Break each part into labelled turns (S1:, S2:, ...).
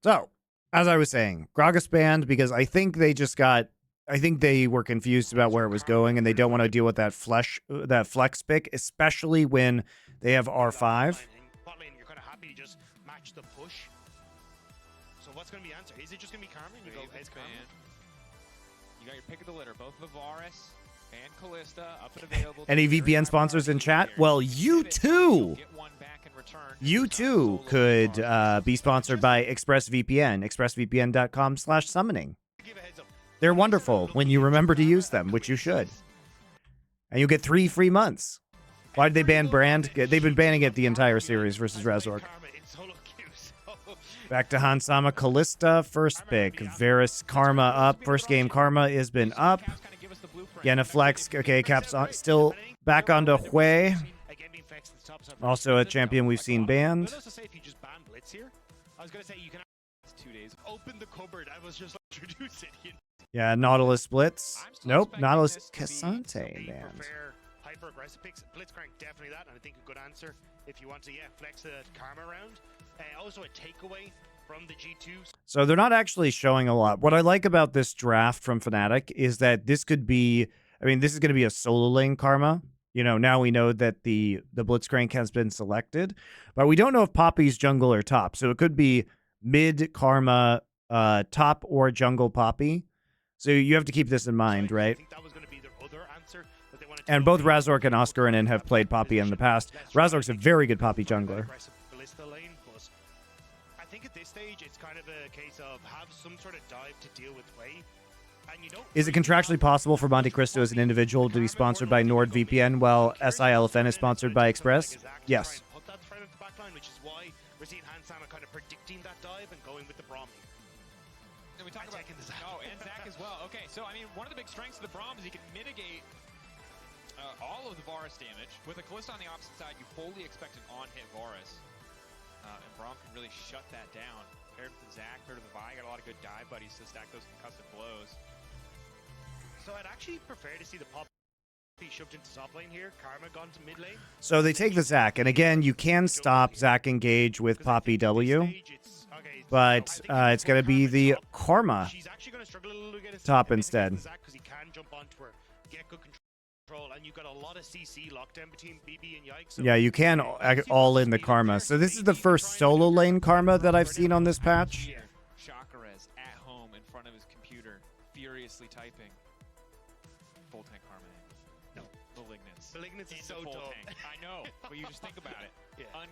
S1: So, as I was saying, Gragas banned because I think they just got... I think they were confused about where it was going, and they don't want to deal with that flex pick, especially when they have R5.
S2: Bot lane, you're kind of happy to just match the push. So what's going to be the answer? Is it just going to be Karma? You go, it's Karma.
S3: You got your pick of the litter, both the Varus and Callista up and available.
S1: Any VPN sponsors in chat? Well, you too. You too could be sponsored by ExpressVPN, expressvpn.com/summoning. They're wonderful when you remember to use them, which you should. And you'll get 3 free months. Why did they ban Brand? They've been banning it the entire series versus Razork. Back to Hansama. Callista, first pick. Varus, Karma up. First game, Karma has been up. Yenna Flex. Okay, Cap's on, still back onto Hui. Also a champion we've seen banned. Yeah, Nautilus Blitz. Nope, Nautilus Cassante banned.
S2: Hyper-aggressive picks. Blitzcrank, definitely that, and I think a good answer if you want to, flex the Karma round. Also a takeaway from the G2.
S1: So they're not actually showing a lot. What I like about this draft from Fnatic is that this could be, I mean, this is going to be a solo lane Karma. You know, now we know that the Blitzcrank has been selected, but we don't know if Poppy's jungle or top. So it could be mid Karma, top or jungle Poppy. So you have to keep this in mind, right? And both Razork and Oscarinen have played Poppy in the past. Razork's a very good Poppy jungler.
S2: I think at this stage, it's kind of a case of have some sort of dive to deal with Way.
S1: Is it contractually possible for MonteCristo as an individual to be sponsored by NordVPN while SILFN is sponsored by Express? Yes.
S2: Put that threat at the back line, which is why we're seeing Hansama kind of predicting that dive and going with the Braum.
S3: And we talk about and Zach as well. Okay, so I mean, one of the big strengths of the Braum is he can mitigate all of the Varus damage. With a Callista on the opposite side, you fully expect an on-hit Varus. And Braum can really shut that down. Paired with Zach, paired with the Vi, got a lot of good dive buddies to stack those concussive blows.
S2: So I'd actually prefer to see the Poppy shoved into top lane here. Karma gone to mid lane.
S1: So they take the Zac, and again, you can stop Zac engage with Poppy W, but it's going to be the Karma top instead.
S2: Because he can jump onto her, get good control, and you've got a lot of CC lockdown between BB and Yikes. So
S1: yeah, you can all in the Karma. So this is the first solo lane Karma that I've seen on this patch.
S3: Chakrez at home in front of his computer, furiously typing. Full tank Karma. No. Malignance.
S2: Malignance is so
S3: full
S2: dumb.
S3: tank. I know, but you just think about it.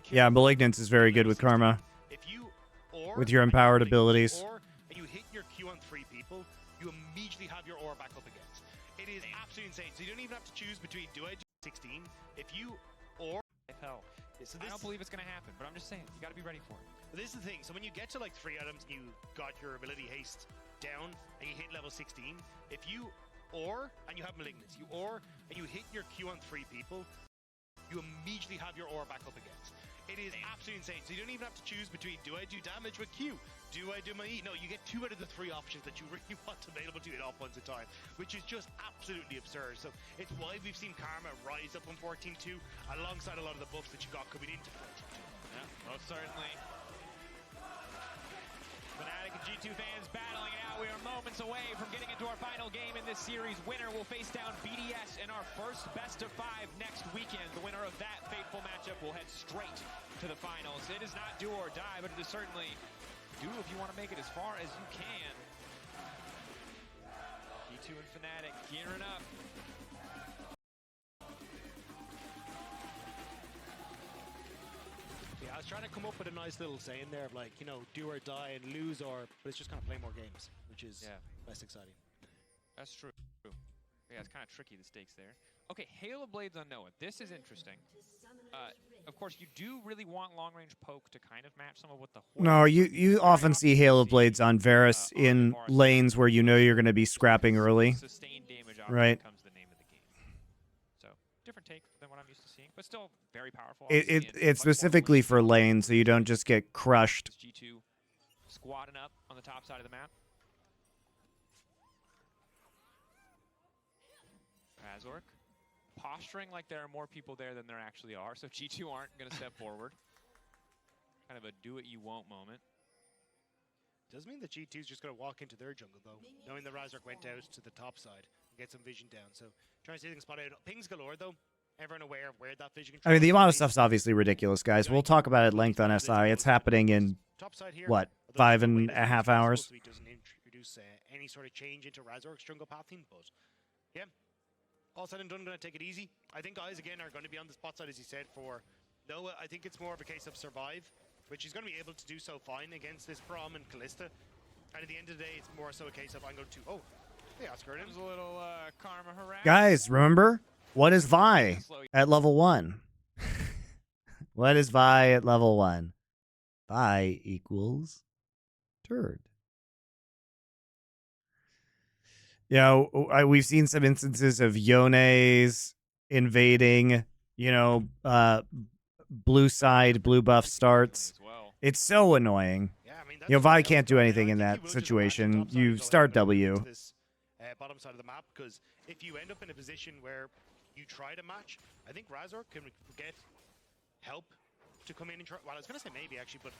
S1: Yeah, Malignance is very good with Karma.
S2: If you
S1: with your empowered abilities.
S2: And you hit your Q on 3 people, you immediately have your aura back up again. It is absolutely insane. So you don't even have to choose between do I do 16 if you or
S3: hell.
S2: So
S3: I don't believe it's going to happen, but I'm just saying, you got to be ready for it.
S2: But this is the thing. So when you get to like 3 items and you got your ability haste down and you hit level 16, if you and you have malignance, you and you hit your Q on 3 people, you immediately have your aura back up again. It is absolutely insane. So you don't even have to choose between do I do damage with Q? Do I do my E? No, you get 2 out of the 3 options that you really want available to you at all points in time, which is just absolutely absurd. So it's why we've seen Karma rise up on 14-2 alongside a lot of the buffs that you got coming into 14-2.
S3: Yeah, most certainly. Fnatic and G2 fans battling it out. We are moments away from getting into our final game in this series. Winner will face down BDS in our first best-of-5 next weekend. The winner of that fateful matchup will head straight to the finals. It is not do or die, but it is certainly do if you want to make it as far as you can. G2 and Fnatic gearing up.
S2: Yeah, I was trying to come up with a nice little saying there of like, you know, do or die and lose or, but it's just kind of play more games, which is less exciting.
S3: That's true. Yeah, it's kind of tricky, the stakes there. Okay, Hail of Blades on Noah. This is interesting. Of course, you do really want long-range poke to kind of match some of what the...
S1: No, you often see Hail of Blades on Varus in lanes where you know you're going to be scrapping early.
S3: Sustained damage
S1: right.
S3: becomes the name of the game. So, different take than what I'm used to seeing, but still very powerful.
S1: It's specifically for lanes, so you don't just get crushed.
S3: G2 squatting up on the top side of the map. Razork posturing like there are more people there than there actually are, so G2 aren't going to step forward. Kind of a do-it-you-won't moment.
S2: Does mean that G2 is just going to walk into their jungle, though, knowing that Razork went out to the top side and get some vision down. So trying to see things spot out. Pings galore, though. Everyone aware of where that vision control
S1: I mean, the
S2: is
S1: amount of
S2: going.
S1: stuff's obviously ridiculous, guys. We'll talk about it at length on SI. It's happening in,
S2: Top side here,
S1: what,
S2: although
S1: 5.5 hours?
S2: He doesn't introduce any sort of change into Razork's jungle pathing, but yeah, all said and done, going to take it easy. I think guys, again, are going to be on the spot side, as he said, for Noah. I think it's more of a case of survive, which he's going to be able to do so fine against this Braum and Callista. And at the end of the day, it's more so a case of I'm going to... Oh, hey, Oscar.
S3: There's a little karma harass.
S1: Guys, remember? What is Vi at level 1? What is Vi at level 1? Vi equals turd. You know, we've seen some instances of Yones invading, you know, blue side, blue buff starts. It's so annoying.
S2: Yeah, I mean,
S1: You know, Vi can't do anything in that situation. You start W.
S2: This, bottom side of the map, because if you end up in a position where you try to match, I think Razork can get help to come in and try. Well, I was going to say maybe, actually, but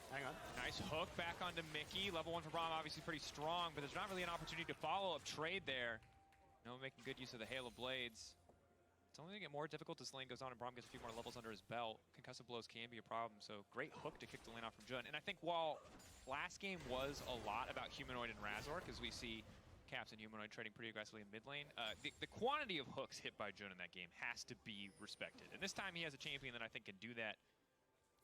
S2: hang on.
S3: Nice hook back onto Mickey. Level 1 for Braum, obviously pretty strong, but there's not really an opportunity to follow up trade there. No, making good use of the Halo Blades. It's only going to get more difficult as the lane goes on and Braum gets a few more levels under his belt. Concussive blows can be a problem, so great hook to kick the lane off from Jun. And I think while last game was a lot about Humanoid and Razork, as we see Caps and Humanoid trading pretty aggressively in mid lane, the quantity of hooks hit by Jun in that game has to be respected. And this time he has a champion that I think can do that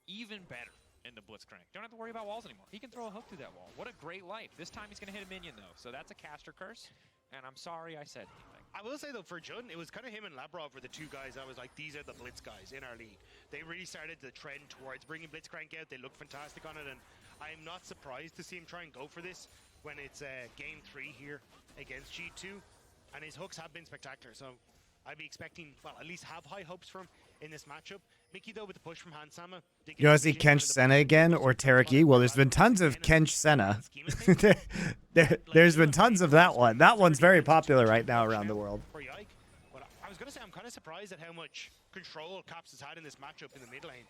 S3: even better in the Blitzcrank. Don't have to worry about walls anymore. He can throw a hook through that wall. What a great life. This time he's going to hit a minion, though. So that's a caster curse. And I'm sorry I said anything.
S2: I will say, though, for Jun, it was kind of him and Labrov were the two guys I was like, these are the Blitz guys in our league. They really started the trend towards bringing Blitzcrank out. They look fantastic on it, and I'm not surprised to see him try and go for this when it's game 3 here against G2. And his hooks have been spectacular, so I'd be expecting, well, at least have high hopes from him in this matchup. Mickey, though, with the push from Hansama.
S1: You want to see Kench Senna again or Tereki? Well, there's been tons of Kench Senna. There's been tons of that one. That one's very popular right now around the world.
S2: But I was going to say, I'm kind of surprised at how much control Caps has had in this matchup in the mid lane.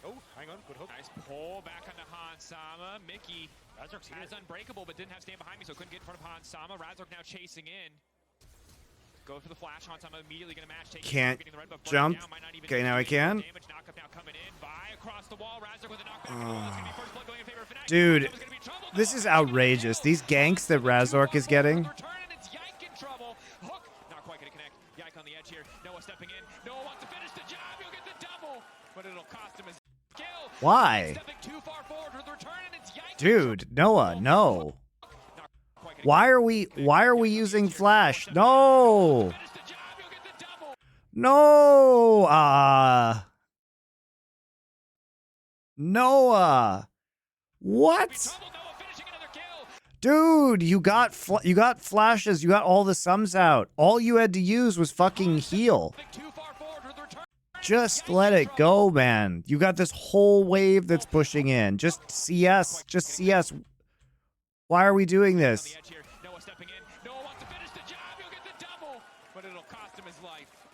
S2: Oh, hang on, good hook.
S3: Nice pull back onto Hansama. Mickey
S2: Razork's
S3: has Unbreakable, but didn't have stand behind me, so couldn't get in front of Hansama. Razork now chasing in. Go for the flash. Hansama immediately going to match.
S1: Can't jump. Okay, now I can. Dude, this is outrageous. These ganks that Razork is getting. Why? Dude, Noah, no. Why are we using flash? No. No. Noah. What? Dude, you got flashes. You got all the sums out. All you had to use was fucking heal. Just let it go, man. You got this whole wave that's pushing in. Just CS. Just CS. Why are we doing this?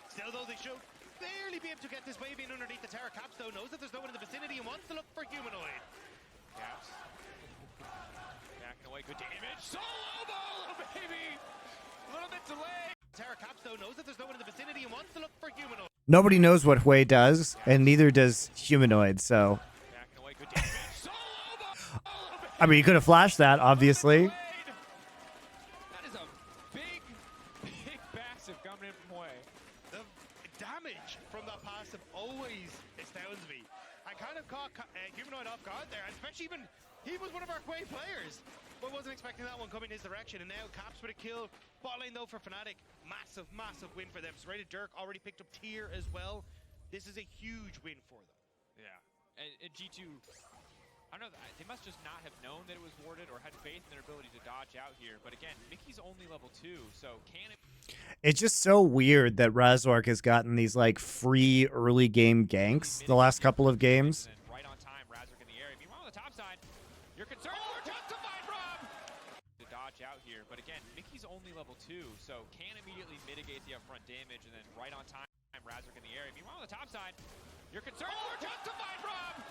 S2: Still, though, they should barely be able to get this wave in underneath the tower. Caps, though, knows that there's no one in the vicinity and wants to look for Humanoid.
S3: Caps. Backing away, good damage. Solo ball, baby! A little bit delayed.
S2: Tower Caps, though, knows that there's no one in the vicinity and wants to look for Humanoid.
S1: Nobody knows what Hui does, and neither does Humanoid, so...
S3: Backing away, good damage. Solo ball,
S1: I mean, you could have flashed that, obviously.
S3: That is a big passive coming in from Hui.
S2: The damage from that passive always astounds me. I kind of caught Humanoid off guard there, and especially even he was one of our Quay players, but wasn't expecting that one coming his direction. And now Caps with a kill. Bot lane though for Fnatic, massive win for them. Serrated Dirk already picked up tier as well. This is a huge win for them.
S3: Yeah, and G2, I don't know, they must just not have known that it was warded or had faith in their ability to dodge out here. But again, Mickey's only level 2, so can it...
S1: It's just so weird that Razork has gotten these, like, free early game ganks the last couple of games.
S3: Right on time, Razork in the area. Meanwhile, on the top side, you're concerned. Oh, justified, Rob! To dodge out here, but again, Mickey's only level 2, so can immediately mitigate the upfront damage, and then right on time, Razork in the area. Meanwhile, on the top side, you're concerned. Oh, justified, Rob!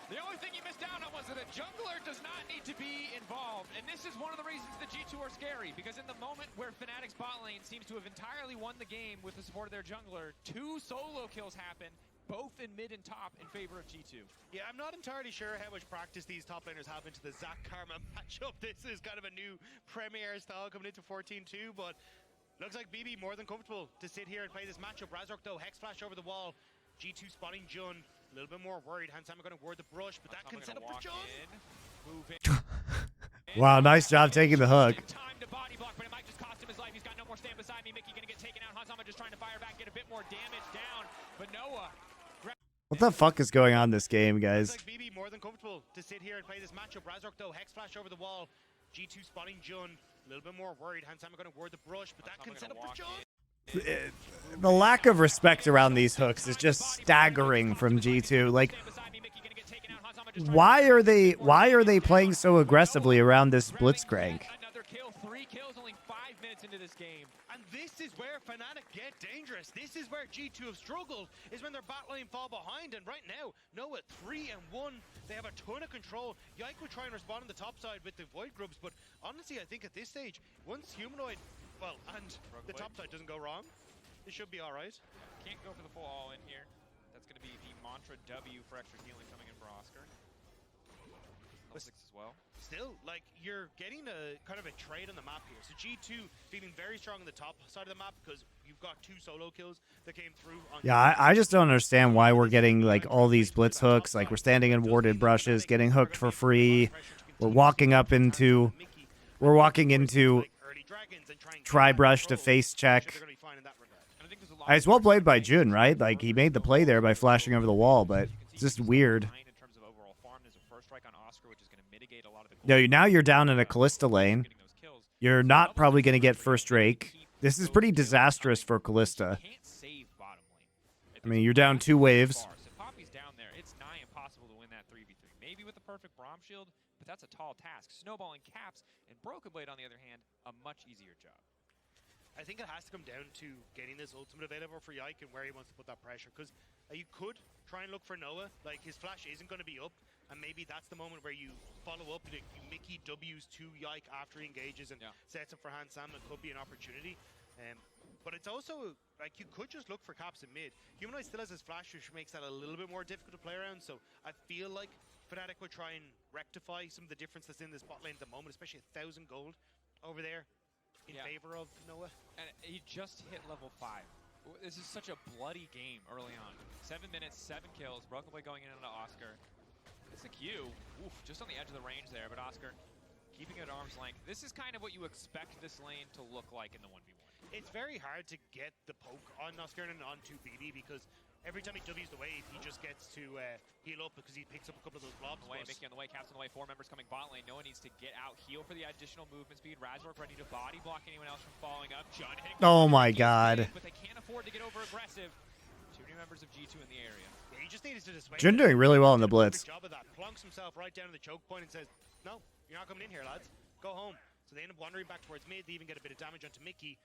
S3: The only thing you missed out on was the jungler does not need to be involved, and this is one of the reasons the G2 are scary, because in the moment where Fnatic's bot lane seems to have entirely won the game with the support of their jungler, 2 solo kills happen, both in mid and top in favor of G2.
S2: Yeah, I'm not entirely sure how much practice these top laners have into the Zac Karma matchup. This is kind of a new Premier style coming into 14-2, but looks like BB more than comfortable to sit here and play this matchup. Razork though, Hex Flash over the wall. G2 spotting Jun, a little bit more worried. Hansama going to ward the brush, but that can set up for Jun.
S1: Wow, nice job taking the hook.
S3: Time to body block, but it might just cost him his life. He's got no more stand beside me. Mickey going to get taken out. Hansama just trying to fire back, get a bit more damage down, but Noah.
S1: What the fuck is going on this game, guys?
S2: Looks like BB more than comfortable to sit here and play this matchup. Razork though, Hex Flash over the wall. G2 spotting Jun, a little bit more worried. Hansama going to ward the brush, but that can set up for Jun.
S1: The lack of respect around these hooks is just staggering from G2. Like, why are they playing so aggressively around this Blitzcrank?
S3: Another kill, 3 kills, only 5 minutes into this game.
S2: And this is where Fnatic get dangerous. This is where G2 have struggled, is when their bot lane fall behind. And right now, Noah 3-1. They have a ton of control. Yike will try and respond on the top side with the Void Grubs, but honestly, I think at this stage, once Humanoid, well, and the top side doesn't go wrong, it should be all right.
S3: Can't go for the full all in here. That's going to be the Mantra W for extra healing coming in for Oscar. Level 6 as well.
S2: Still, like, you're getting a kind of a trade on the map here. So G2 feeling very strong on the top side of the map because you've got 2 solo kills that came through. On
S1: Yeah, I just don't understand why we're getting like all these blitz hooks. Like, we're standing in warded brushes, getting hooked for free. We're walking into try brush to face check. It's well played by Jun, right? Like, he made the play there by flashing over the wall, but it's just weird. No, now you're down in a Kalista lane. You're not probably going to get first Drake. This is pretty disastrous for Kalista. I mean, you're down 2 waves.
S3: If Poppy's down there, it's nigh impossible to win that 3v3. Maybe with the perfect Braum shield, but that's a tall task. Snowballing Caps and Broken Blade, on the other hand, a much easier job.
S2: I think it has to come down to getting this ultimate available for Yike and where he wants to put that pressure. Because you could try and look for Noah. Like, his flash isn't going to be up. And maybe that's the moment where you follow up. You Mickey W's to Yike after he engages and sets up for Hansam. It could be an opportunity. But it's also, like, you could just look for Caps in mid. Humanoid still has his flash, which makes that a little bit more difficult to play around. So I feel like Fnatic would try and rectify some of the difference that's in this bot lane at the moment, especially 1,000 gold over there in favor of Noah.
S3: And he just hit level 5. This is such a bloody game early on. 7 minutes, 7 kills. Broken Blade going in onto Oscar. It's a Q. Oof, just on the edge of the range there, but Oscar keeping it at arm's length. This is kind of what you expect this lane to look like in the 1v1.
S2: It's very hard to get the poke on Oscar and onto BB because every time he W's the wave, he just gets to heal up because he picks up a couple of those blobs.
S3: Mickey on the way, Caps on the way, 4 members coming bot lane. Noah needs to get out, heal for the additional movement speed. Razork ready to body block anyone else from falling up. Jun hitting.
S1: Oh my god.
S3: But they can't afford to get over aggressive. 2 new members of G2 in the area.
S2: Yeah, he just needed to dissuade.
S1: Jun doing really well in the blitz.
S2: Job of that. Plunks himself right down to the choke point and says, "No, you're not coming in here, lads. Go home." So they end up wandering back towards mid. They even get a bit of damage onto Mickey.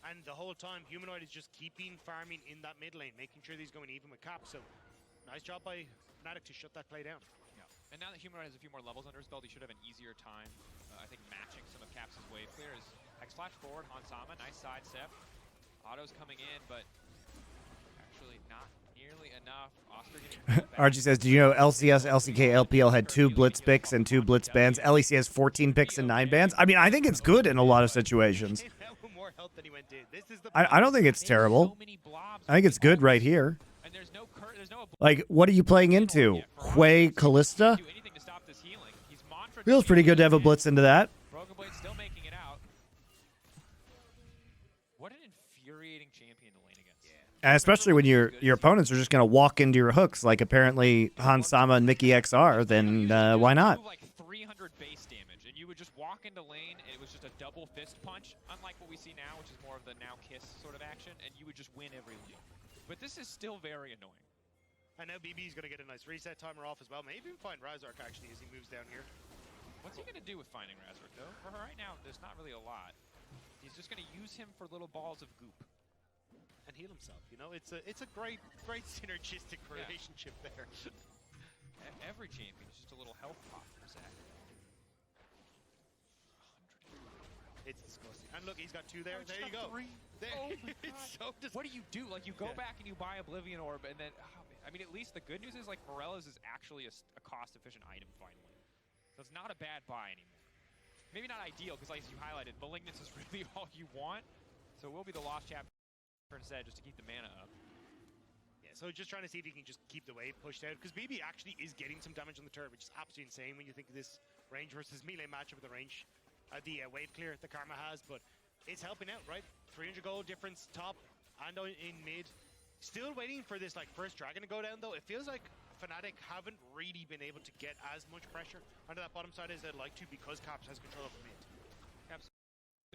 S2: And the whole time, Humanoid is just keeping farming in that mid lane, making sure that he's going even with Caps. So, nice job by Fnatic to shut that play down.
S3: Yeah. And now that Humanoid has a few more levels under his belt, he should have an easier time, I think, matching some of Caps' wave clear. Is Hex Flash forward, Hansama, nice side step. Auto's coming in, but actually not nearly enough. Oscar getting
S1: Archie says, do you know LCS, LCK, LPL had 2 blitz picks and 2 blitz bans? LEC has 14 picks and 9 bans. I mean, I think it's good in a lot of situations. I don't think it's terrible. I think it's good right here. Like, what are you playing into? Hwei Kalista? Feels pretty good to have a blitz into that.
S3: Broken Blade still making it out. What an infuriating champion to lane against.
S1: And especially when your opponents are just going to walk into your hooks, like apparently Hansama and Mickey X are, then why not?
S3: Like 300 base damage, and you would just walk into lane, and it was just a double fist punch, unlike what we see now, which is more of the now kiss sort of action, and you would just win every lane. But this is still very annoying.
S2: And now BB's going to get a nice reset timer off as well. Maybe even find Razork actually as he moves down here.
S3: What's he going to do with finding Razork, though? For right now, there's not really a lot. He's just going to use him for little balls of goop.
S2: And heal himself, you know? It's a great synergistic relationship there.
S3: Every champion is just a little health pot for Zach.
S2: It's disgusting. And look, he's got 2 there.
S3: Oh,
S2: There you go.
S3: 3.
S2: There.
S3: Oh my
S2: It's
S3: God.
S2: so disgusting.
S3: What do you do? Like, you go
S2: Yeah.
S3: back and you buy Oblivion Orb, and then, oh, man. I mean, at least the good news is, like, Morello's is actually a cost-efficient item, finally. So it's not a bad buy anymore. Maybe not ideal, because, like, as you highlighted, Malignance is really all you want. So it will be the Lost Chapter instead, just to keep the mana up.
S2: Yeah, so just trying to see if he can just keep the wave pushed out, because BB actually is getting some damage on the turret, which is absolutely insane when you think of this range versus melee matchup with the range. The wave clear the Karma has, but it's helping out, right? 300 gold difference top and in mid. Still waiting for this like first dragon to go down though. It feels like Fnatic haven't really been able to get as much pressure onto that bottom side as they'd like to, because Caps has control of the mid.
S3: Caps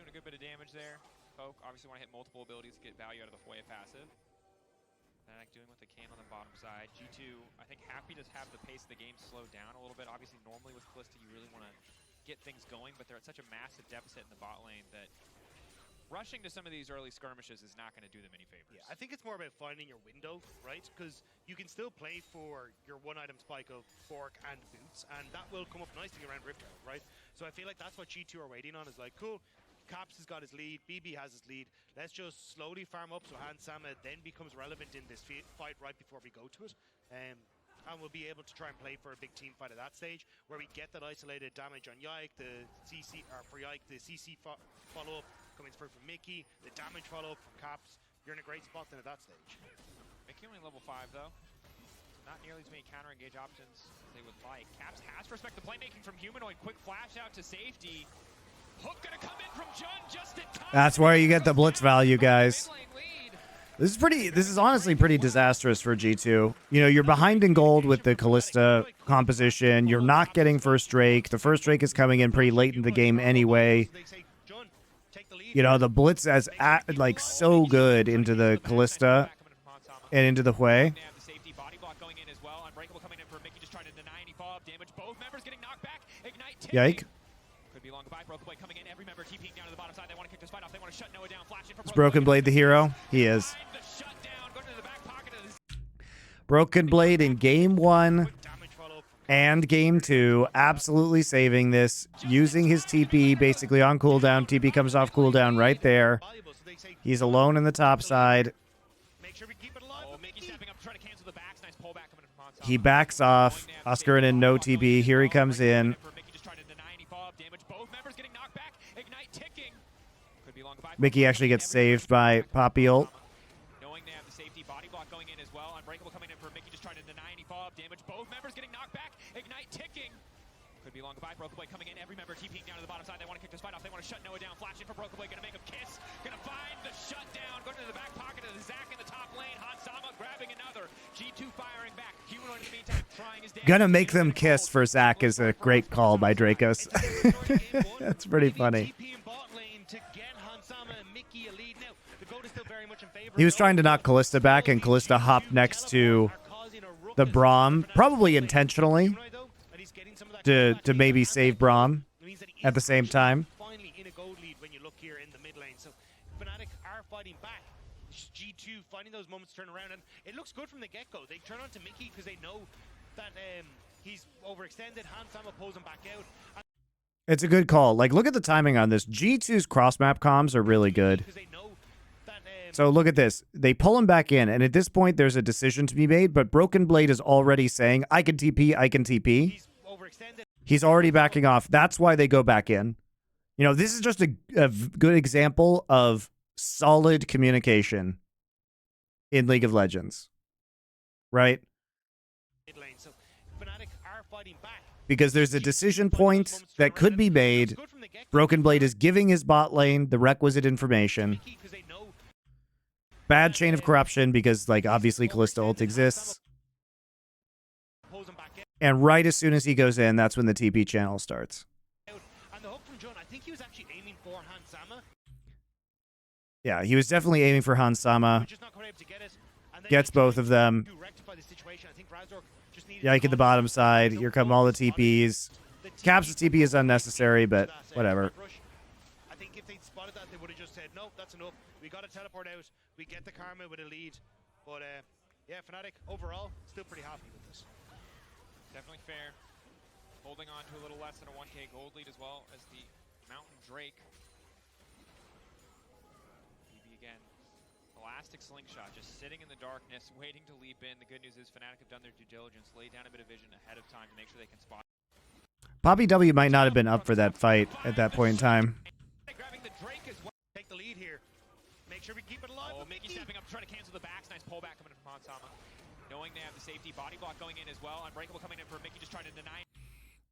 S3: doing a good bit of damage there. Poke obviously want to hit multiple abilities to get value out of the Foya passive. Fnatic doing what they can on the bottom side. G2, I think, happy to have the pace of the game slow down a little bit. Obviously, normally with Kalista, you really want to get things going, but they're at such a massive deficit in the bot lane that rushing to some of these early skirmishes is not going to do them any favors.
S2: Yeah, I think it's more about finding your window, right? Because you can still play for your one-item spike of Fork and Boots, and that will come up nicely around Rift Herald, right? So I feel like that's what G2 are waiting on, is like, cool, Caps has got his lead, BB has his lead, let's just slowly farm up so Hans Sama then becomes relevant in this fight right before we go to it. And we'll be able to try and play for a big team fight at that stage, where we get that isolated damage on Yike, the CC, or for Yike, the CC follow-up coming through from Mickey, the damage follow-up from Caps. You're in a great spot then at that stage.
S3: Mickey only level 5 though. Not nearly as many counter-engage options as they would like. Caps has to respect the playmaking from Humanoid. Quick flash out to safety. Hook gonna come in from Jun just in time.
S1: That's where you get the blitz value, guys. This is honestly pretty disastrous for G2. You know, you're behind in gold with the Kalista composition. You're not getting first Drake. The first Drake is coming in pretty late in the game anyway. You know, the blitz is like so good into the Kalista and into the Hui. Yike. Is Broken Blade the hero? He is. Broken Blade in game 1 and game 2, absolutely saving this, using his TP basically on cooldown. TP comes off cooldown right there. He's alone in the top side. He backs off. Oscarin in no TP. Here he comes in. Mickey actually gets saved by Poppy ult.
S3: Knowing they have the safety body block going in as well. Unbreakable coming in for Mickey, just trying to deny any follow-up damage. Both members getting knocked back. Ignite ticking. Could be long goodbye. Broken Blade coming in. Every member TPing down to the bottom side. They want to kick this fight off. They want to shut Noah down. Flashing for Broken Blade. Gonna make him kiss. Gonna find the shutdown. Going to the back pocket of the Zac in the top lane. Hansama grabbing another. G2 firing back. Humanoid in the meantime trying his damage.
S1: Gonna make them kiss for Zac is a great call by Dracos. That's pretty funny. He was trying to knock Kalista back, and Kalista hopped next to the Braum, probably intentionally, to maybe save Braum at the same time.
S2: Finally in a gold lead when you look here in the mid lane. So Fnatic are fighting back. G2 finding those moments to turn around, and it looks good from the get-go. They turn on to Mickey because they know that he's overextended. Hansama pulls him back out.
S1: It's a good call. Like, look at the timing on this. G2's cross-map comms are really good. So look at this. They pull him back in, and at this point, there's a decision to be made, but Broken Blade is already saying, I can TP, I can TP. He's already backing off. That's why they go back in. You know, this is just a good example of solid communication in League of Legends. Right? Because there's a decision point that could be made. Broken Blade is giving his bot lane the requisite information. Bad chain of corruption because, like, obviously Kalista ult exists. And right as soon as he goes in, that's when the TP channel starts. Yeah, he was definitely aiming for Hansama. Gets both of them. Yike at the bottom side. Here come all the TPs. Caps' TP is unnecessary, but whatever.
S2: I think if they'd spotted that, they would have just said, no, that's enough. We got to teleport out. We get the Karma with a lead. But, yeah, Fnatic, overall, still pretty happy with this.
S3: Definitely fair. Holding on to a little less than a 1K gold lead as well as the Mountain Drake Elastic slingshot, just sitting in the darkness, waiting to leap in. The good news is Fnatic have done their due diligence, laid down a bit of vision ahead of time to make sure they can spot.
S1: Poppy W might not have been up for that fight at that point in time.
S3: Grabbing the Drake as well.
S2: Take the lead here. Make sure we keep it alive.
S3: Oh, Mickey stepping up, trying to cancel the backs. Nice pullback coming in from Hansama. Knowing they have the safety body block going in as well. Unbreakable coming in for Mickey, just trying to deny.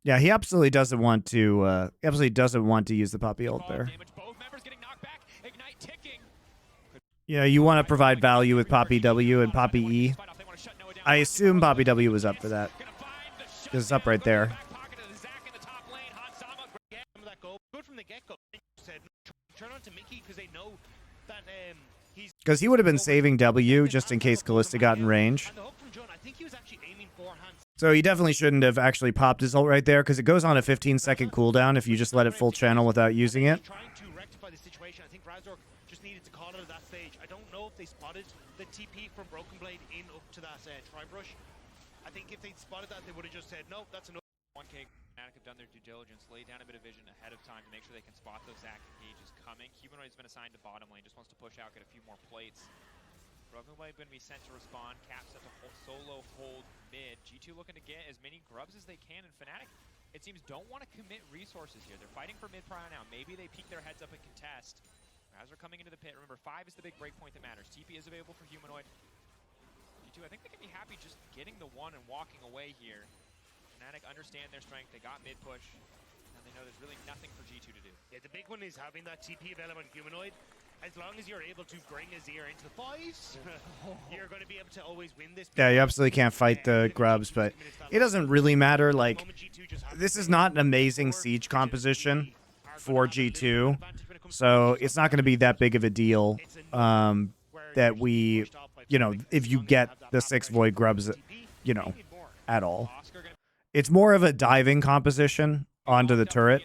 S1: Yeah, he absolutely doesn't want to. Use the Poppy ult there.
S3: Both members getting knocked back. Ignite ticking.
S1: Yeah, you want to provide value with Poppy W and Poppy E. I assume Poppy W was up for that because it's up right there.
S2: Good from the get-go. Turn on to Mickey because they know that he's.
S1: Because he would have been saving W just in case Kalista got in range.
S2: And the hook from John, I think he was actually aiming for Hans.
S1: So he definitely shouldn't have actually popped his ult right there because it goes on a 15-second cooldown if you just let it full channel without using it.
S2: Trying to rectify the situation. I think Razork just needed to call it at that stage. I don't know if they spotted the TP from Broken Blade in up to that Tri-Brush. I think if they'd spotted that, they would have just said, no, that's enough.
S3: 1K Fnatic have done their due diligence, laid down a bit of vision ahead of time to make sure they can spot those Zac engages coming. Humanoid's been assigned to bottom lane, just wants to push out, get a few more plates. Broken Blade going to be sent to respawn. Cap set to solo hold mid. G2 looking to get as many grubs as they can, and Fnatic, it seems, don't want to commit resources here. They're fighting for mid prio now. Maybe they peek their heads up and contest. As they're coming into the pit, remember 5 is the big break point that matters. TP is available for Humanoid. G2, I think they can be happy just getting the one and walking away here. Fnatic understand their strength. They got mid push, and they know there's really nothing for G2 to do.
S2: Yeah, the big one is having that TP available on Humanoid. As long as you're able to bring Azir into the fight, you're going to be able to always win this.
S1: Yeah, you absolutely can't fight the grubs, but it doesn't really matter. Like, this is not an amazing siege composition for G2, so it's not going to be that big of a deal that we, if you get the 6 Void grubs, at all. It's more of a diving composition onto the turret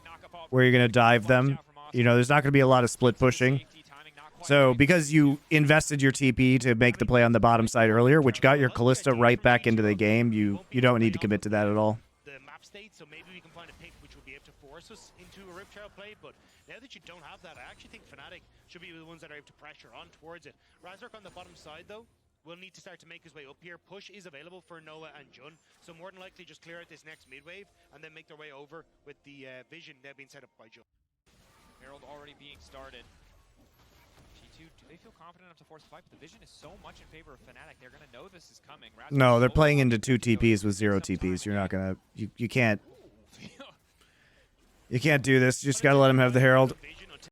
S1: where you're going to dive them. There's not going to be a lot of split pushing. So because you invested your TP to make the play on the bottom side earlier, which got your Kalista right back into the game, you don't need to commit to that at all.
S2: The map state, so maybe we can find a pick which would be able to force us into a Rip Trail play, but now that you don't have that, I actually think Fnatic should be the ones that are able to pressure on towards it. Razork on the bottom side, though, will need to start to make his way up here. Push is available for Noah and Jun, so more than likely just clear out this next mid wave and then make their way over with the vision now being set up by Jun.
S3: Herald already being started. G2, do they feel confident enough to force the fight? But the vision is so much in favor of Fnatic. They're going to know this is coming.
S1: No, they're playing into 2 TPs with 0 TPs. You're not going to... You can't... You can't do this. You just got to let him have the Herald.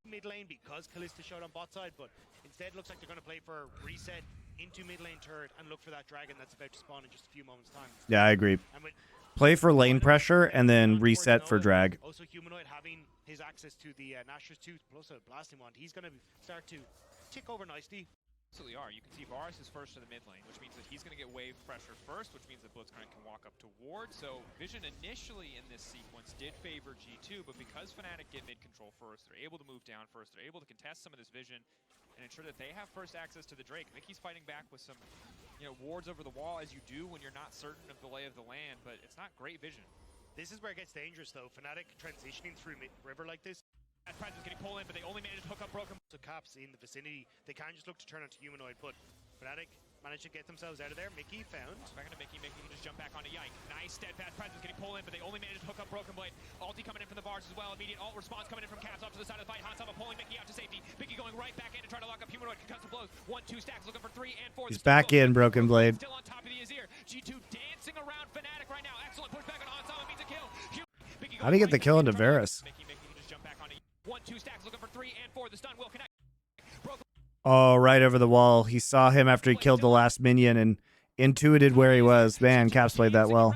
S2: Mid lane because Kalista showed on bot side, but instead looks like they're going to play for reset into mid lane turret and look for that dragon that's about to spawn in just a few moments' time.
S1: Yeah, I agree. Play for lane pressure and then reset for drag.
S2: Also, Humanoid having his access to the Nashor's Tooth plus a blasting wand, he's going to start to tick over nicely.
S3: Absolutely are. You can see Varus is first to the mid lane, which means that he's going to get wave pressure first, which means that Blitzcrank can walk up toward. So Vision initially in this sequence did favor G2, but because Fnatic get mid control first, they're able to move down first, they're able to contest some of this Vision and ensure that they have first access to the Drake. Mickey's fighting back with some wards over the wall, as you do when you're not certain of the lay of the land, but it's not great vision.
S2: This is where it gets dangerous, though. Fnatic transitioning through mid-river like this.
S3: As Presence getting pulled in, but they only managed to hook up Broken.
S2: So Caps in the vicinity, they can just look to turn onto Humanoid, but Fnatic managed to get themselves out of there. Mickey found.
S3: Back into Mickey. Mickey can just jump back onto Yike. Nice steadfast Presence getting pulled in, but they only managed to hook up Broken Blade. Ulti coming in from the bars as well. Immediate ult response coming in from Caps off to the side of the fight. Hansama pulling Mickey out to safety. Mickey going right back in to try to lock up Humanoid. Concussive blows. 1-2 stacks looking for 3 and 4.
S1: He's back in, Broken Blade.
S3: Still on top of the Azir. G2 dancing around Fnatic right now. Excellent pushback on Hansama. Means a kill.
S1: How do you get the kill into Varus?
S3: Mickey can just jump back onto 1-2 stacks looking for 3 and 4. The stun will connect.
S1: Oh, right over the wall. He saw him after he killed the last minion and intuited where he was. Man, Caps played that well.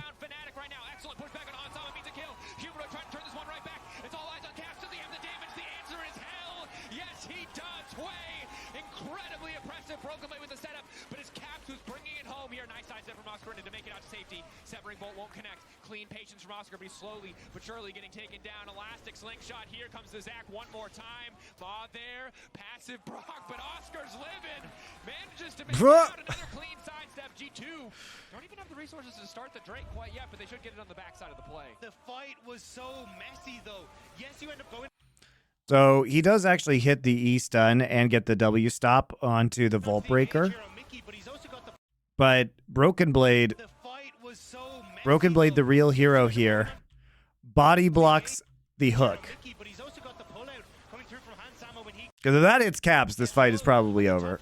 S3: Clean patience from Oscar, but he's slowly but surely getting taken down. Elastic slingshot. Here comes the Zac one more time. Maw there. Passive Brock, but Oscar's living. Manages to make out another clean sidestep. G2 don't even have the resources to start the Drake quite yet, but they should get it on the backside of the play.
S2: The fight was so messy, though. Yes, you end up going.
S1: So he does actually hit the E stun and get the W stop onto the Vault Breaker. But Broken Blade, the real hero here, body blocks the hook. Because if that hits caps, this fight is probably over.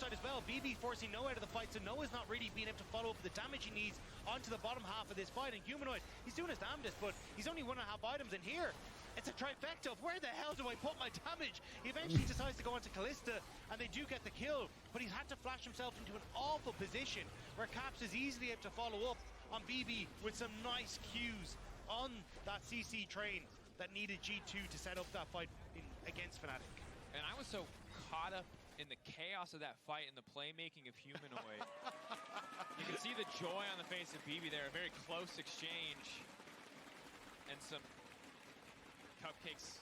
S2: Onto the bottom half of this fight, and Humanoid, he's doing his damnedest, but he's only 1.5 items in here. It's a trifecta of where the hell do I put my damage? He eventually decides to go onto Callista, and they do get the kill, but he's had to flash himself into an awful position where Caps is easily able to follow up on BB with some nice cues on that CC train that needed G2 to set up that fight against Fnatic.
S3: And I was so caught up in the chaos of that fight and the playmaking of Humanoid. You can see the joy on the face of BB there, a very close exchange. And some cupcakes.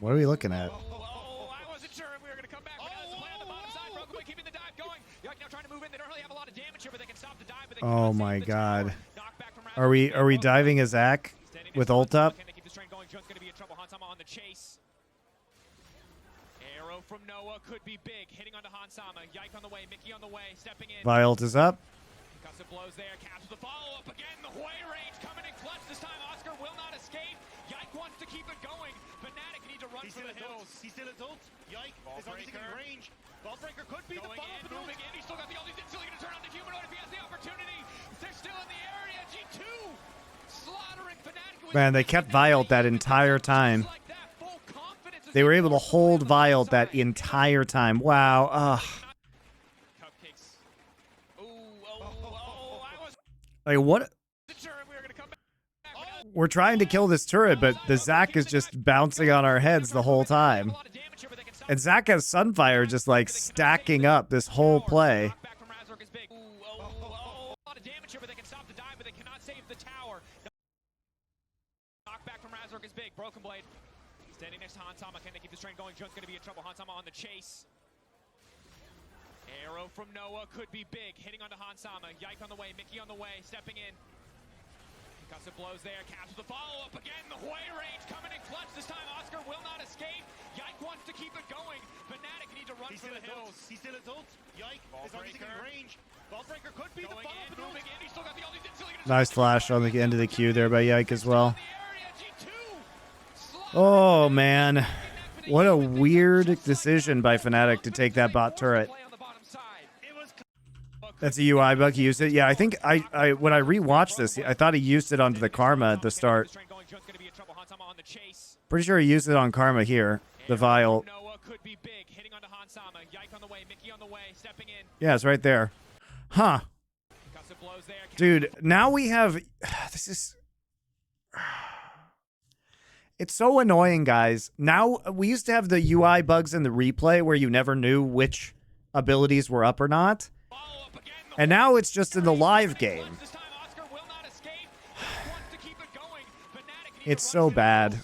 S1: What are we looking at?
S3: Oh, I wasn't sure if we were going to come back, but now it's a play on the bottom side. Broken Blade keeping the dive going. Yike now trying to move in. They don't really have a lot of damage here, but they can stop the dive. But they
S1: Oh my god. Are we diving a Zach with ult up?
S3: Can they keep this train going? Junk's going to be in trouble. Hansama on the chase. Arrow from Noah could be big. Hitting onto Hansama. Yike on the way. Mickey on the way. Stepping in.
S1: Vialt is up.
S3: Gusset blows there. Caps with the follow-up again. The Hoi range coming in clutch. This time Oscar will not escape. Yike wants to keep it going. Fnatic need to run for the hills.
S2: He's still adult. Yike is obviously in range. Ballbreaker could be
S3: going
S2: the follow-up.
S3: moving in. He's still got the ult. He's still going to turn on the Humanoid if he has the opportunity. They're still in the area. G2 slaughtering Fnatic.
S1: Man, they kept Vialt that entire time. They were able to hold Vialt that entire time. Wow. Ugh. Like, what? We're trying to kill this turret, but the Zac is just bouncing on our heads the whole time. And Zac has Sunfire just like stacking up this whole play.
S3: Broken Blade standing next to Hansama. Can they keep this train going? Junk's going to be in trouble. Hansama on the chase. Arrow from Noah could be big. Hitting onto Hansama. Yike on the way. Mickey on the way. Stepping in. Gusset blows there. Caps with the follow-up again. The Hoi range coming in clutch. This time Oscar will not escape. Yike wants to keep it going. Fnatic need to run for the hills.
S2: He's still adult. Yike is obviously in range. Ballbreaker could be the follow-up.
S3: Moving in. He's still got the ult.
S1: Nice flash on the end of the queue there by Yike as well. Oh, man. What a weird decision by Fnatic to take that bot turret. That's a UI bug. He used it. Yeah, I think I when I rewatched this, I thought he used it onto the Karma at the start. Pretty sure he used it on Karma here. The Vial. Yeah, it's right there. Huh. Dude, now we have... This is... It's so annoying, guys. Now, we used to have the UI bugs in the replay where you never knew which abilities were up or not. And now it's just in the live game. It's so bad.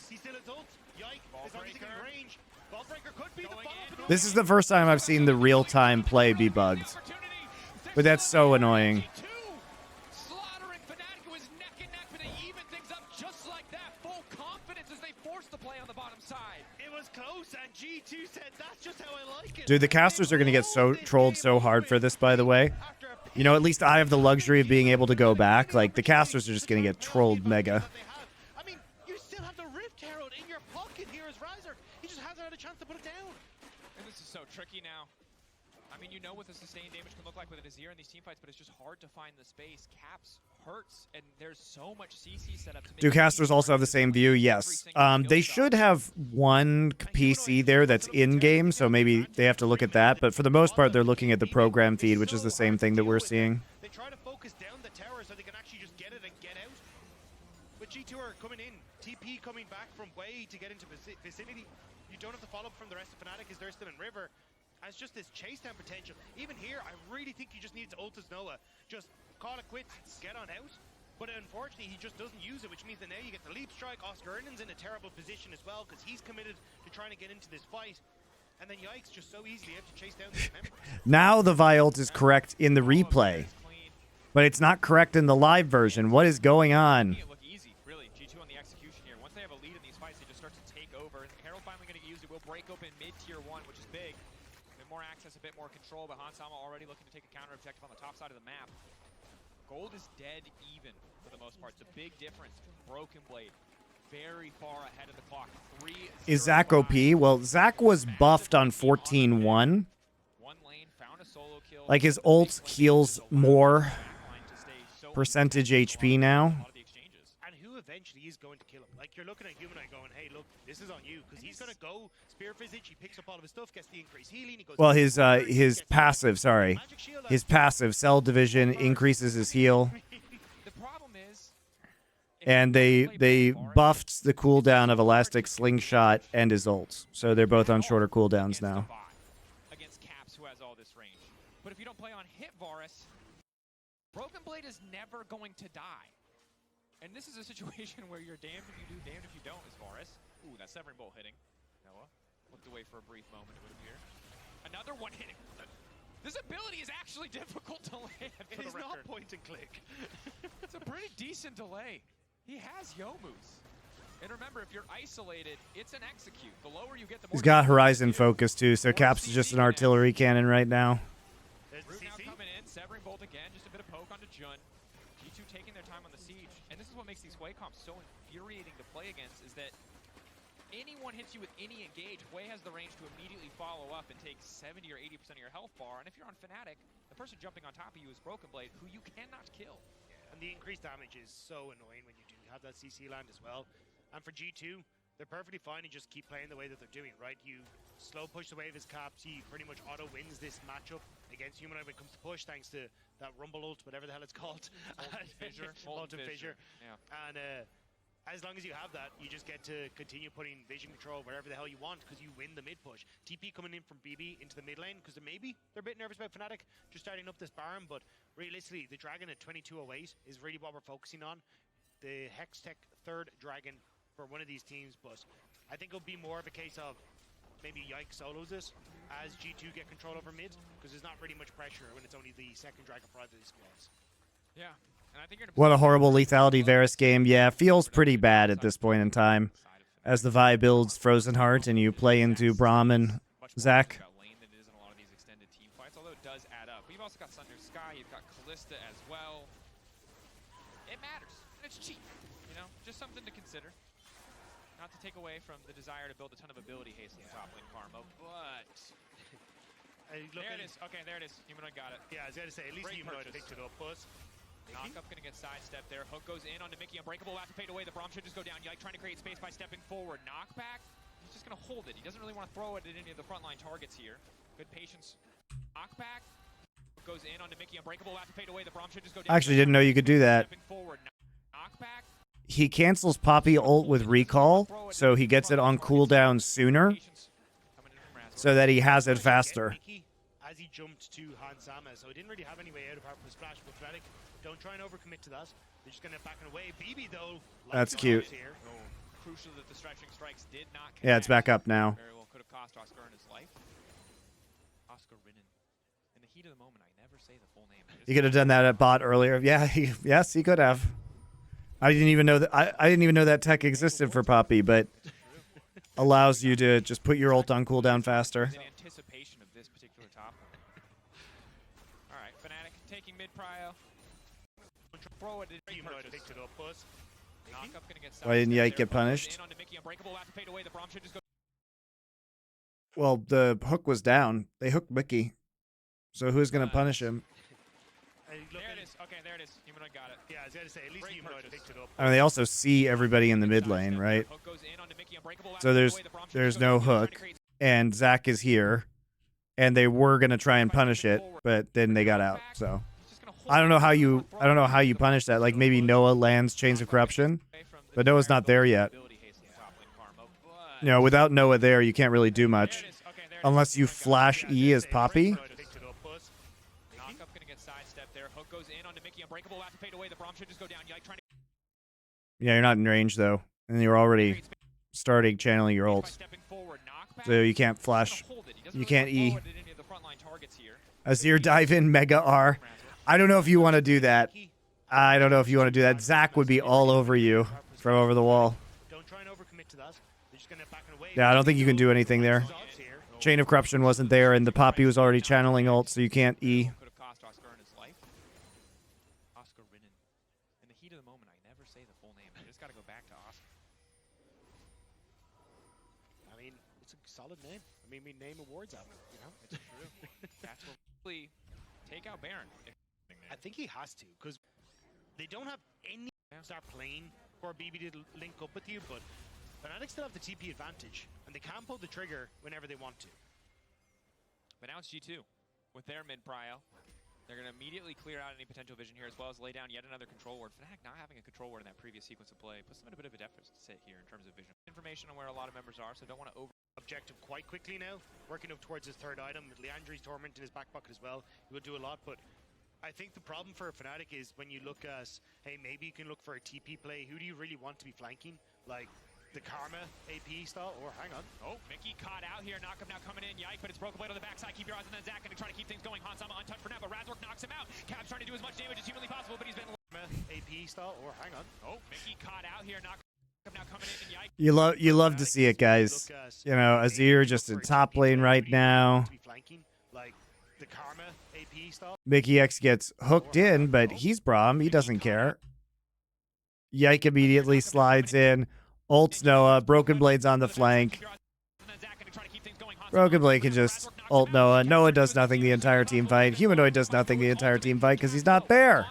S1: This is the first time I've seen the real-time play be bugged. But that's so annoying. Dude, the casters are going to get so trolled so hard for this, by the way. You know, at least I have the luxury of being able to go back. Like, the casters are just going to get trolled mega.
S2: I mean, you still have the Rift Herald in your pocket here as Riser. He just hasn't had a chance to put it down.
S3: And this is so tricky now. I mean, you know what the sustained damage can look like with a Azir in these teamfights, but it's just hard to find the space. Caps hurts, and there's so much CC set up to make.
S1: Do casters also have the same view? Yes. They should have one PC there that's in-game, so maybe they have to look at that. But for the most part, they're looking at the program feed, which is the same thing that we're seeing.
S2: They try to focus down the tower so they can actually just get it and get out. But G2 are coming in. TP coming back from way to get into vicinity. You don't have to follow up from the rest of Fnatic as they're still in River. As just this chase down potential. Even here, I really think he just needs to ult as Noah. Just call it quits, get on out. But unfortunately, he just doesn't use it, which means that now you get the leap strike. Oscar Ernan's in a terrible position as well because he's committed to trying to get into this fight. And then Yikes just so easily able to chase down these members.
S1: Now the Vialt is correct in the replay, but it's not correct in the live version. What is going on?
S3: fights, they just start to take over. And Herald finally going to use it. Will break open mid-tier 1, which is big. A bit more access, a bit more control, but Hansama already looking to take a counter-objective on the top side of the map. Gold is dead even for the most part. The big difference, Broken Blade, very far ahead of the clock.
S1: Is Zach OP? Well, Zach was buffed on 14-1.
S3: One lane, found a solo kill.
S1: Like, his ult heals more percentage HP now.
S2: And who eventually is going to kill him? Like, you're looking at Humanoid going, hey, look, this is on you. Because he's going to go Spear Visage, he picks up all of his stuff, gets the increased healing. He goes,
S1: Well, his passive, sorry. His passive, Cell Division, increases his heal.
S3: The problem is,
S1: And they buffed the cooldown of Elastic Slingshot and his ults. So they're both on shorter cooldowns now.
S3: Against Caps, who has all this range. But if you don't play on hit Varus, Broken Blade is never going to die. And this is a situation where you're damned if you do, damned if you don't, is Varus. Ooh, that Severing Bolt hitting. Noah looked away for a brief moment, it would appear. Another one hitting. This ability is actually difficult to land.
S2: It is not point and click.
S3: It's a pretty decent delay. He has Yomus. And remember, if you're isolated, it's an execute. The lower you get, the more...
S1: He's got Horizon focus too, so Caps is just an artillery cannon right now.
S3: Root now coming in, Severing Bolt again, just a bit of poke onto Jun. G2 taking their time on the siege. And this is what makes these Hwei comps so infuriating to play against, is that anyone hits you with any engage, Hwei has the range to immediately follow up and take 70 or 80% of your health bar. And if you're on Fnatic, the person jumping on top of you is Broken Blade, who you cannot kill.
S2: And the increased damage is so annoying when you do have that CC land as well. And for G2, they're perfectly fine and just keep playing the way that they're doing, right? You slow push the wave as Caps, he pretty much auto wins this matchup against Humanoid when it comes to push, thanks to that Rumble ult, whatever the hell it's called. Molten Fissure.
S3: Yeah.
S2: And as long as you have that, you just get to continue putting vision control wherever the hell you want, because you win the mid push. TP coming in from BB into the mid lane, because maybe they're a bit nervous about Fnatic just starting up this Baron, but realistically, the Dragon at 2208 is really what we're focusing on. The Hextech third Dragon for one of these teams, but I think it'll be more of a case of maybe Yike solos it as G2 get control over mid, because there's not really much pressure when it's only the second Dragon for either of these squads.
S3: Yeah. And I think you're
S1: What a horrible lethality Varus game. Yeah, feels pretty bad at this point in time. As the Vi builds Frozen Heart and you play into Braum and Zach.
S3: Although it does add up. We've also got Sunder Sky, you've got Callista as well. It matters. And it's cheap. You know, just something to consider. Not to take away from the desire to build a ton of ability haste in the top lane Karma, but... there it is. Okay, there it is. Humanoid got it.
S2: Yeah, I was going to say, at least Humanoid picked it up, but...
S3: Knockup gonna get sidestepped there. Hook goes in onto Mickey. Unbreakable will have to fade away. The Braum should just go down. Yike trying to create space by stepping forward. Knockback. He's just gonna hold it. He doesn't really want to throw it at any of the frontline targets here. Good patience. Knockback. Hook goes in onto Mickey. Unbreakable will have to fade away. The Braum should just go down.
S1: I actually didn't know you could do that.
S3: Knockback.
S1: He cancels Poppy ult with recall, so he gets it on cooldown sooner, so that he has it faster.
S2: As he jumped to Hansama, so he didn't really have any way out apart from a splash, but Fnatic don't try and overcommit to that. They're just gonna back it away. BB though,
S1: that's cute.
S3: Here. Oh, crucial that the stretching strikes did not connect.
S1: Yeah, it's back up now.
S3: Very well could have cost Oscar in his life. Oscar Rinnan. In the heat of the moment, I never say the full name.
S1: He could have done that at bot earlier. Yeah, yes, he could have. I didn't even know that. I didn't even know that tech existed for Poppy, but allows you to just put your ult on cooldown faster.
S3: In anticipation of this particular top. All right, Fnatic taking mid prio. Throw it.
S2: Picked it up, Buzz.
S1: Why didn't Yike get punished? Well, the hook was down. They hooked Mickey. So who's going to punish him?
S3: There it is. Okay, there it is. Humanoid got it.
S2: Yeah, I was going to say, at least Humanoid picked it up.
S1: I mean, they also see everybody in the mid lane, right? So there's no hook. And Zach is here. And they were going to try and punish it, but then they got out, so... I don't know how you punish that. Like maybe Noah lands Chains of Corruption, but Noah's not there yet. You know, without Noah there, you can't really do much unless you flash E as Poppy. Yeah, you're not in range though, and you're already starting channeling your ult, so you can't flash, you can't E. Azir dive in Mega R. I don't know if you want to do that. I don't know if you want to do that. Zach would be all over you from over the wall.
S2: Don't try and overcommit to that. They're just gonna back away.
S1: Yeah, I don't think you can do anything there. Chain of Corruption wasn't there, and the Poppy was already channeling ult, so you can't E.
S3: Could have cost Oscar his life. Oscar Rinnan. In the heat of the moment, I never say the full name. I just got to go back to Oscar.
S2: I mean, it's a solid name. I mean, we name awards out of it, you know?
S3: It's true. That's what really take out Baron.
S2: I think he has to, because they don't have any start playing for BB to link up with you, but Fnatic still have the TP advantage, and they can pull the trigger whenever they want to.
S3: But now it's G2 with their mid prio. They're going to immediately clear out any potential vision here, as well as lay down yet another control ward. Fnatic not having a control ward in that previous sequence of play puts them in a bit of a deficit here in terms of vision. Information on where a lot of members are, so don't want to over
S2: Objective quite quickly now, working up towards his third item. With Leandri's Torment in his back pocket as well, he will do a lot, but I think the problem for Fnatic is when you look at, hey, maybe you can look for a TP play. Who do you really want to be flanking? Like the Karma AP style, or hang on.
S3: Oh, Mickey caught out here. Knock him now coming in. Yike, but it's Broken Blade on the backside. Keep your eyes on that Zach and try to keep things going. Hansama untouched for now, but Razork knocks him out. Cap's trying to do as much damage as humanly possible, but he's been
S2: AP style, or hang on.
S3: Oh, Mickey caught out here. Knock him now coming in. Yike.
S1: You love to see it, guys. You know, Azir just in top lane right now.
S2: Like the Karma AP style.
S1: Mickey X gets hooked in, but he's Braum. He doesn't care. Yike immediately slides in. Ults Noah. Broken Blade's on the flank. Broken Blade can just ult Noah. Noah does nothing the entire team fight. Humanoid does nothing the entire team fight because he's not there.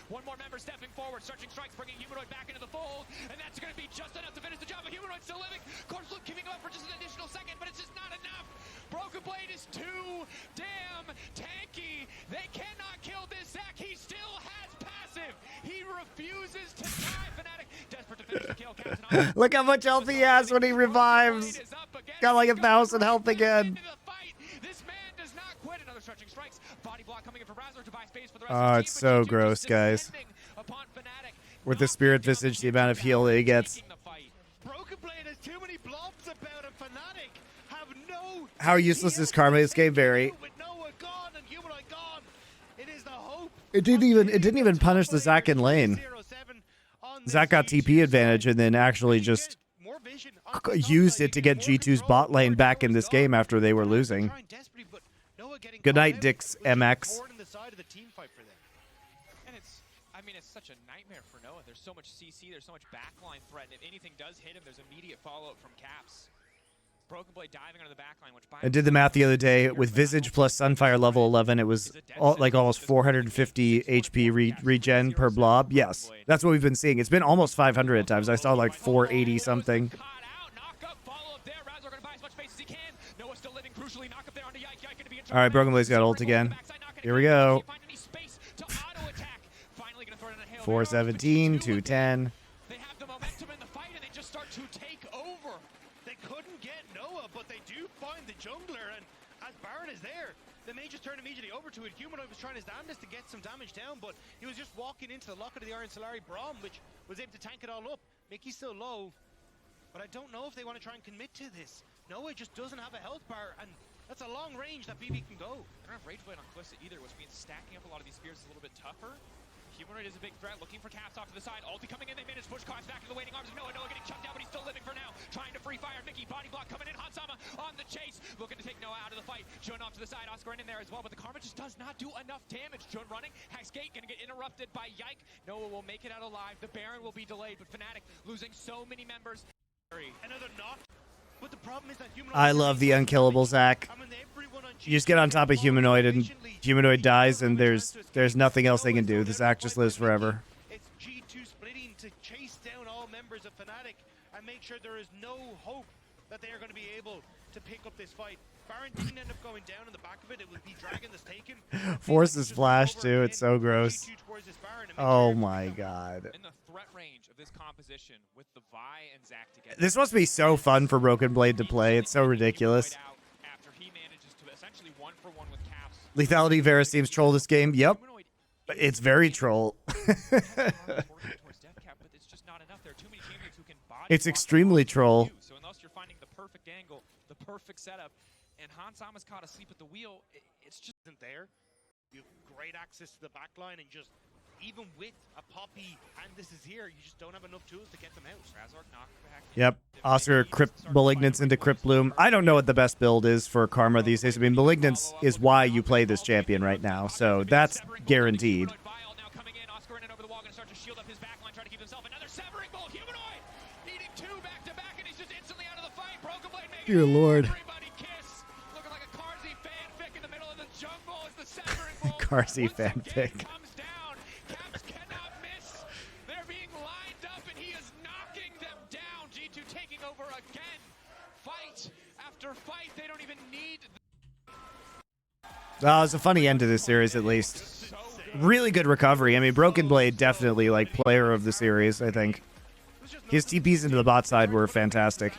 S3: One more member stepping forward, searching strikes, bringing Humanoid back into the fold, and that's going to be just enough to finish the job. But Humanoid still living. Corsloop keeping him up for just an additional second, but it's just not enough. Broken Blade is too damn tanky. They cannot kill this Zac. He still has passive. He refuses to die. Fnatic desperate to finish the kill.
S1: Look how much health he has when he revives. Got like 1,000 health again. Oh, it's so gross, guys. With the Spirit Visage, the amount of heal that he gets. How useless is Karma this game? Very. It didn't even punish the Zac in lane. Zac got TP advantage and then actually just used it to get G2's bot lane back in this game after they were losing. Good night, Dix MX.
S3: And it's such a nightmare for Noah. There's so much CC, there's so much backline threat, and if anything does hit him, there's immediate follow-up from Caps. Broken Blade diving under the backline, which
S1: I did the math the other day with Visage plus Sunfire level 11. It was like almost 450 HP regen per blob. Yes, that's what we've been seeing. It's been almost 500 at times. I saw like 480 something. All right, Broken Blade's got ult again. Here we go. 417, 210.
S2: They have the momentum in the fight and they just start to take over. They couldn't get Noah, but they do find the jungler, and as Baron is there, they may just turn immediately over to it. Humanoid was trying his damnedest to get some damage down, but he was just walking into the locket of the Iron Solari Braum, which was able to tank it all up. Mickey's still low, but I don't know if they want to try and commit to this. Noah just doesn't have a health bar, and that's a long range that BB can go.
S3: I don't have Rage Blade on Calista either, which means stacking up a lot of these spears is a little bit tougher. Humanoid is a big threat, looking for Caps off to the side. Ulti coming in, they manage to push Caps back to the waiting arms of Noah. Noah getting chucked out, but he's still living for now. Trying to free fire. Mickey body block coming in. Hansama on the chase, looking to take Noah out of the fight. Jun off to the side. Oscar in there as well, but the Karma just does not do enough damage. Jun running. Hex Gate gonna get interrupted by Yike. Noah will make it out alive. The Baron will be delayed, but Fnatic losing so many members.
S2: Another knock. But the problem is that Humanoid,
S1: I love the unkillable Zac. You just get on top of Humanoid and Humanoid dies and there's nothing else they can do. The Zac just lives forever.
S2: It's G2 splitting to chase down all members of Fnatic and make sure there is no hope that they are going to be able to pick up this fight. Baron didn't end up going down in the back of it. It would be Dragon that's taken.
S1: Forces flash too. It's so gross. Oh my god.
S3: In the threat range of this composition with the Vi and Zac together.
S1: This must be so fun for Broken Blade to play. It's so ridiculous.
S3: After he manages to essentially 1-for-1 with Caps.
S1: Lethality Varus seems troll this game. Yep. It's very troll. It's extremely troll.
S3: So unless you're finding the perfect angle, the perfect setup, and Hansama's caught asleep at the wheel, it's just
S2: isn't there. You have great access to the back line and just even with a Poppy and this is here, you just don't have enough tools to get them out.
S3: Razork knockback.
S1: Yep. Oscar Crypt Malignance into Crypt Bloom. I don't know what the best build is for Karma these days. I mean, Malignance is why you play this champion right now, so that's guaranteed. Dear Lord. Carsey fanfic.
S3: They're being lined up and he is knocking them down. G2 taking over again. Fight after fight. They don't even need.
S1: Well, it's a funny end to this series, at least. Really good recovery. I mean, Broken Blade definitely like player of the series, I think. His TPs into the bot side were fantastic.